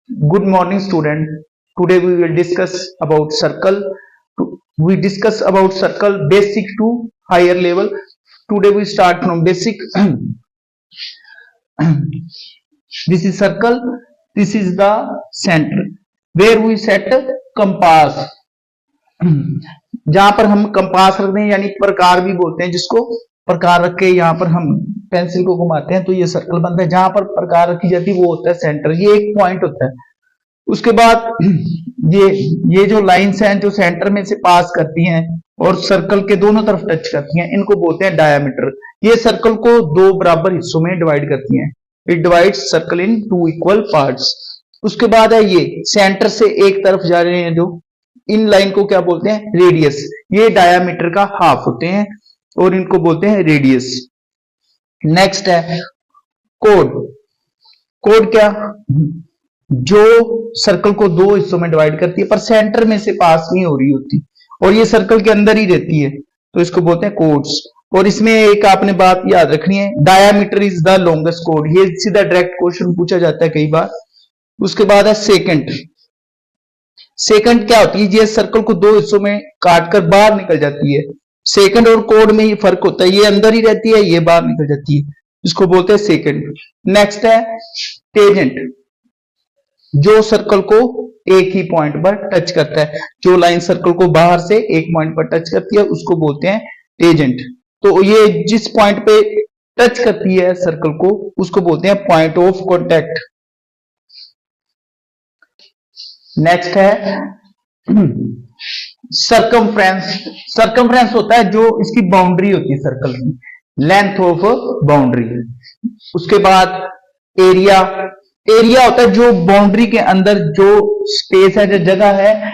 Good morning, student. Today we will discuss about circle. We discuss about circle basic to higher level. Today we start from basic. This is circle. This is the center where we set compass. जहां पर हम compass रखते हैं यानी प्रकार भी बोलते हैं जिसको प्रकार रख के यहाँ पर हम पेंसिल को घुमाते हैं तो ये सर्कल बनता है। जहां पर प्रकार रखी जाती है वो होता है सेंटर, ये एक पॉइंट होता है। उसके बाद ये जो लाइंस हैं जो सेंटर में से पास करती हैं और सर्कल के दोनों तरफ टच करती हैं, इनको बोलते हैं डायामीटर। ये सर्कल को दो बराबर हिस्सों में डिवाइड करती हैं। It divides circle in two equal parts. उसके बाद है ये सेंटर से एक तरफ जा रहे हैं जो इन लाइन को क्या बोलते हैं, रेडियस। ये डायामीटर का हाफ होते हैं और इनको बोलते हैं रेडियस। नेक्स्ट है कोड। कोड क्या, जो सर्कल को दो हिस्सों में डिवाइड करती है पर सेंटर में से पास नहीं हो रही होती और ये सर्कल के अंदर ही रहती है तो इसको बोलते हैं कोड्स। और इसमें एक आपने बात याद रखनी है, diameter is the longest code. ये सीधा डायरेक्ट क्वेश्चन पूछा जाता है कई बार। उसके बाद है सेकंड। सेकंड क्या होती है, ये सर्कल को दो हिस्सों में काटकर बाहर निकल जाती है। सेकंड और कोड में ये फर्क होता है, ये अंदर ही रहती है, ये बाहर निकल जाती है, इसको बोलते हैं सेकंड। नेक्स्ट है टेंजेंट, जो सर्कल को एक ही पॉइंट पर टच करता है। जो लाइन सर्कल को बाहर से एक पॉइंट पर टच करती है उसको बोलते हैं टेंजेंट। तो ये जिस पॉइंट पे टच करती है सर्कल को उसको बोलते हैं पॉइंट ऑफ कांटेक्ट। नेक्स्ट है सर्कमफ्रेंस। सर्कमफ्रेंस होता है जो इसकी बाउंड्री होती है सर्कल की, लेंथ ऑफ बाउंड्री। उसके बाद एरिया। एरिया होता है जो बाउंड्री के अंदर जो स्पेस है, जो जगह है,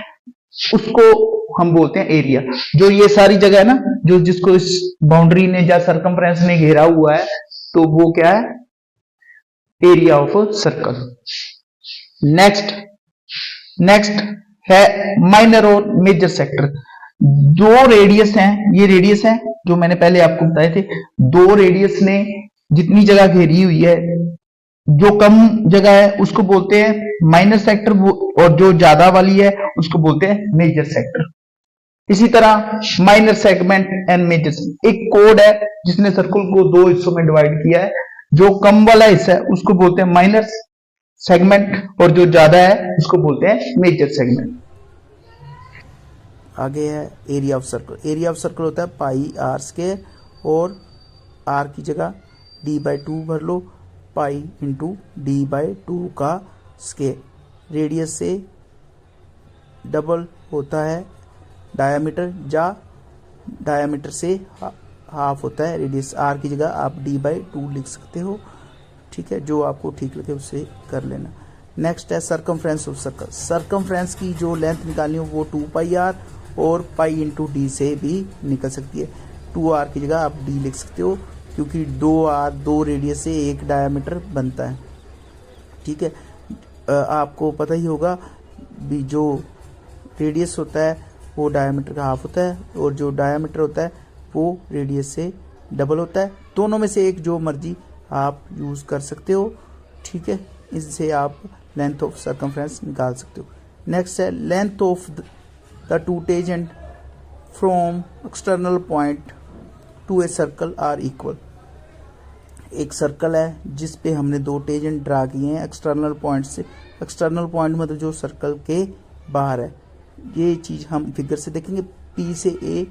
उसको हम बोलते हैं एरिया। जो ये सारी जगह है ना, जो जिसको इस बाउंड्री ने या सर्कमफ्रेंस ने घेरा हुआ है, तो वो क्या है, एरिया ऑफ सर्कल। नेक्स्ट है माइनर और मेजर सेक्टर। दो रेडियस हैं, ये रेडियस है जो मैंने पहले आपको बताए थे। दो रेडियस ने जितनी जगह घेरी हुई है, जो कम जगह है उसको बोलते हैं माइनर सेक्टर और जो ज्यादा वाली है उसको बोलते हैं मेजर सेक्टर। इसी तरह माइनर सेगमेंट एंड मेजर। एक कोड है जिसने सर्कल को दो हिस्सों में डिवाइड किया है। जो कम वाला हिस्सा है उसको बोलते हैं माइनर सेगमेंट और जो ज्यादा है उसको बोलते हैं मेजर सेगमेंट। आगे है area of circle. Area of circle होता है पाई आर स्क्वायर और आर की जगह d/2 भर लो, पाई इंटू d/2 का स्क्वायर। रेडियस से डबल होता है डायामीटर, या डायामीटर से हाफ होता है रेडियस। आर की जगह आप d/2 लिख सकते हो, ठीक है, जो आपको ठीक लगे उससे कर लेना। नेक्स्ट है सर्कमफ्रेंस ऑफ सर्कल। सर्कमफ्रेंस की जो लेंथ निकालनी हो वो 2πr और पाई इंटू डी से भी निकल सकती है। 2r की जगह आप d लिख सकते हो क्योंकि 2r दो रेडियस से एक डायामीटर बनता है, ठीक है। आपको पता ही होगा भी जो रेडियस होता है वो डायामीटर का हाफ होता है और जो डायामीटर होता है वो रेडियस से डबल होता है। दोनों में से एक जो मर्जी आप यूज़ कर सकते हो, ठीक है। इससे आप लेंथ ऑफ सर्कमफ्रेंस निकाल सकते हो। नेक्स्ट है length of the two tangent from external point to a circle are equal. एक सर्कल है जिस पे हमने दो टेंजेंट ड्रा किए हैं एक्सटर्नल पॉइंट से। एक्सटर्नल पॉइंट मतलब जो सर्कल के बाहर है। ये चीज़ हम फिगर से देखेंगे, P से A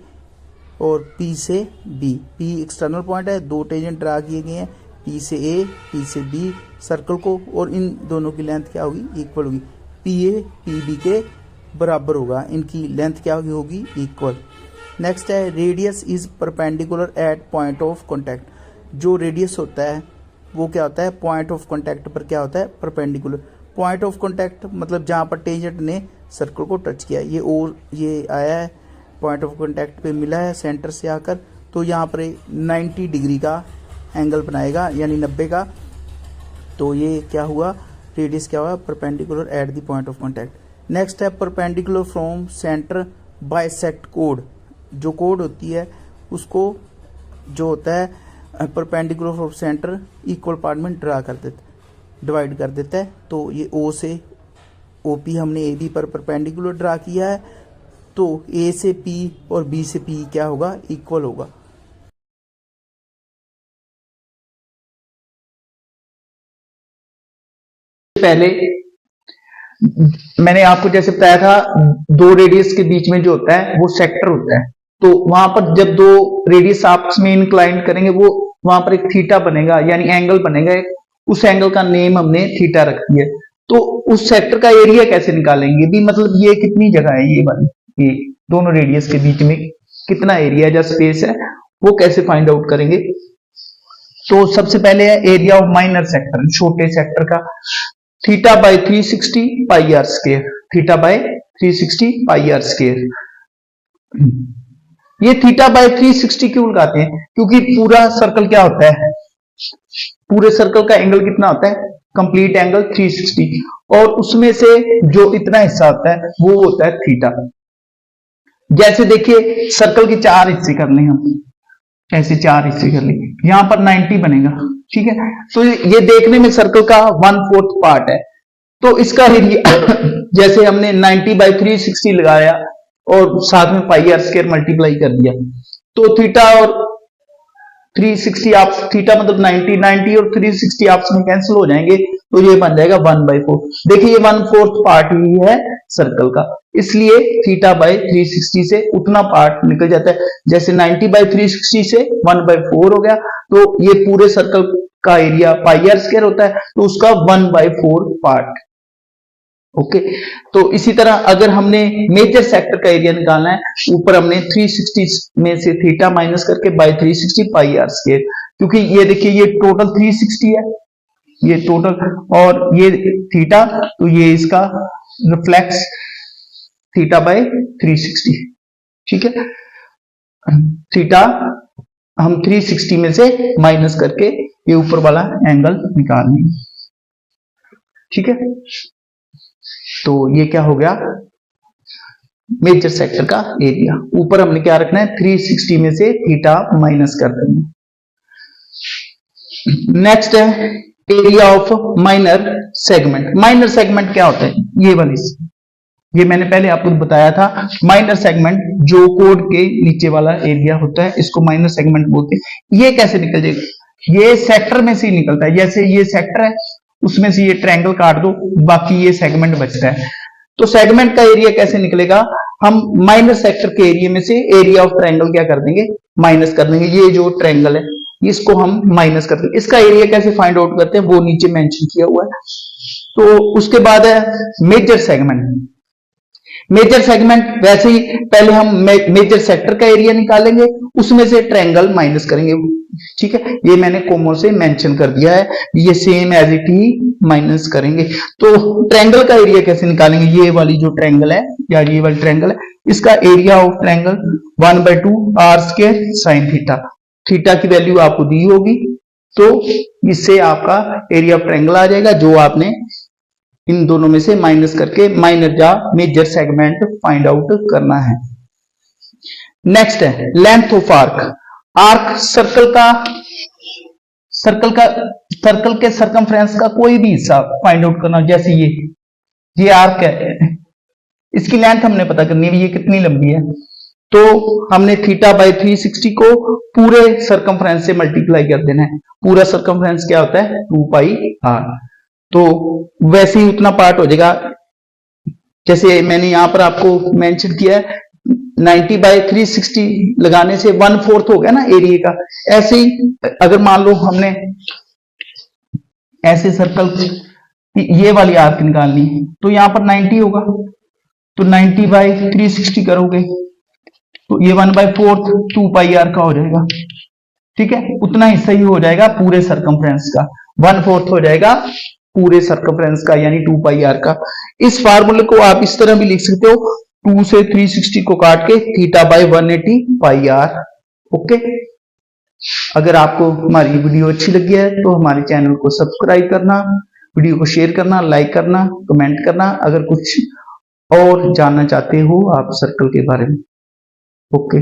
और P से B। P एक्सटर्नल पॉइंट है, दो टेंजेंट ड्रा किए गए हैं P से A, P से B सर्कल को, और इन दोनों की लेंथ क्या होगी, इक्वल होगी। PA PB के बराबर होगा, इनकी लेंथ क्या होगी, इक्वल। नेक्स्ट है radius is perpendicular eight point of contact. जो रेडियस होता है वो क्या होता है, पॉइंट ऑफ कॉन्टैक्ट पर क्या होता है, परपेंडिकुलर। पॉइंट ऑफ कॉन्टैक्ट मतलब जहाँ पर टेंजेंट ने सर्कल को टच किया। ये आया है पॉइंट ऑफ कॉन्टैक्ट पे मिला है सेंटर से आकर, तो यहाँ पर 90 डिग्री का एंगल बनाएगा यानी 90 का। तो ये क्या हुआ, रेडियस क्या हुआ, perpendicular at the point of contact. Next है परपेंडिकुलर फ्रॉम सेंटर बाइसेक्ट कोड। जो कोड होती है उसको जो होता है perpendicular from centre equal part में ड्रा कर देता, डिवाइड कर देता है। तो ये O से ओपी हमने ए बी पर परपेंडिकुलर ड्रा किया है, तो ए से पी और बी से पी क्या होगा, इक्वल होगा। पहले मैंने आपको जैसे बताया था, दो रेडियस के बीच में जो होता है वो सेक्टर होता है। तो वहां पर जब दो रेडियस आपस में इंक्लाइन करेंगे, वो वहां पर एक थीटा बनेगा, यानी एंगल बनेगा। उस एंगल का नेम हमने थीटा रख दिया। तो उस सेक्टर का एरिया कैसे निकालेंगे भी, मतलब ये कितनी जगह है, ये वाली, ये दोनों रेडियस के बीच में कितना एरिया या स्पेस है, वो कैसे फाइंड आउट करेंगे। तो सबसे पहले है एरिया ऑफ माइनर सेक्टर, छोटे सेक्टर का, theta by 360 pi r square, theta by 360 pi r square. ये थीटा बाय 360 क्यों लगाते हैं, क्योंकि पूरा सर्कल क्या होता है, पूरे सर्कल का एंगल कितना होता है, कंप्लीट एंगल 360, और उसमें से जो इतना हिस्सा होता है वो होता है थीटा। जैसे देखिए सर्कल के चार हिस्से कर लें हम, ऐसे चार हिस्से कर लें, यहां पर 90 बनेगा, ठीक है। तो ये देखने में सर्कल का 1/4 पार्ट है। तो इसका एरिया जैसे हमने 90 बाई 360 लगाया और साथ में पाई आर स्क्वायर मल्टीप्लाई कर दिया, तो थीटा और 360 आप, थीटा मतलब 90 और 360 आपस में कैंसिल हो जाएंगे, तो ये बन जाएगा 1/4। देखिए ये 1/4 पार्ट ही है सर्कल का, इसलिए थीटा बाय 360 से उतना पार्ट निकल जाता है। जैसे 90 बाय 360 से 1/4 हो गया, तो ये पूरे सर्कल का एरिया पाई आर स्क्वायर होता है, तो उसका 1/4 पार्ट। ओके, तो इसी तरह अगर हमने मेजर सेक्टर का एरिया निकालना है, ऊपर हमने 360 में से थीटा माइनस करके बाय 360 पाई आर स्क्वायर, क्योंकि ये देखिए ये टोटल 360 है, ये टोटल, और ये थीटा, तो ये इसका रिफ्लेक्स थीटा बाय 360, ठीक है। थीटा हम 360 में से माइनस करके ये ऊपर वाला एंगल निकाल लेंगे, ठीक है। तो ये क्या हो गया, मेजर सेक्टर का एरिया। ऊपर हमने क्या रखना है, 360 में से थीटा माइनस कर देंगे। नेक्स्ट है area of minor segment. Minor segment क्या होता है, ये वाली, ये मैंने पहले आपको बताया था। माइनर सेगमेंट जो कोड के नीचे वाला एरिया होता है, इसको माइनर सेगमेंट बोलते हैं। ये कैसे निकल जाएगा, ये सेक्टर में से ही निकलता है। जैसे ये सेक्टर है, उसमें से ये ट्रायंगल काट दो, बाकी ये सेगमेंट बचता है। तो सेगमेंट का एरिया कैसे निकलेगा, हम माइनर सेक्टर के एरिया में से एरिया ऑफ ट्रायंगल क्या कर देंगे, माइनस कर देंगे। ये जो ट्रायंगल है इसको हम माइनस कर देंगे। इसका एरिया कैसे फाइंड आउट करते हैं, वो नीचे मेंशन किया हुआ है। तो उसके बाद है मेजर सेगमेंट। मेजर सेगमेंट वैसे ही पहले हम मेजर सेक्टर का एरिया निकालेंगे, उसमें से ट्रायंगल माइनस करेंगे, ठीक है। ये मैंने कोमो से मेंशन कर दिया है, ये सेम एज इट ही माइनस करेंगे। तो ट्रायंगल का एरिया कैसे निकालेंगे, ये वाली जो ट्रायंगल है या ये वाली ट्रायंगल है, इसका area of triangle 1/2 r square sine theta. Theta की वैल्यू आपको दी होगी, तो इससे आपका एरिया ऑफ ट्रायंगल आ जाएगा, जो आपने इन दोनों में से माइनस करके माइनर या मेजर सेगमेंट फाइंड आउट करना है। नेक्स्ट है length of arc. Arc circle के सर्कमफ्रेंस का कोई भी हिस्सा फाइंड आउट करना। जैसे ये आर्क है, इसकी लेंथ हमने पता करनी है, ये कितनी लंबी है। तो हमने थीटा बाय 360 को पूरे सर्कमफ्रेंस से मल्टीप्लाई कर देना है। पूरा सर्कमफ्रेंस क्या होता है, 2 पाई आर। तो वैसे ही उतना पार्ट हो जाएगा, जैसे मैंने यहां पर आपको मेंशन किया है, 90 बाय 360 लगाने से 1/4 हो गया ना एरिया का। ऐसे ही अगर मान लो हमने ऐसे सर्कल ये वाली आर्क निकालनी है, तो यहां पर 90 होगा, तो 90 बाय 360 करोगे तो ये 1/4 2 पाई आर का हो जाएगा, ठीक है। उतना हिस्सा ही हो जाएगा पूरे सर्कमफ्रेंस का, 1/4 हो जाएगा पूरे सर्कमफ्रेंस का, यानी 2 पाई आर का। इस फार्मूले को आप इस तरह भी लिख सकते हो, 2 से 360 को काट के theta by 180 pi r. Okay, अगर आपको हमारी वीडियो अच्छी लगी है तो हमारे चैनल को सब्सक्राइब करना, वीडियो को शेयर करना, लाइक करना, कमेंट करना। अगर कुछ और जानना चाहते हो आप सर्कल के बारे में, ओके।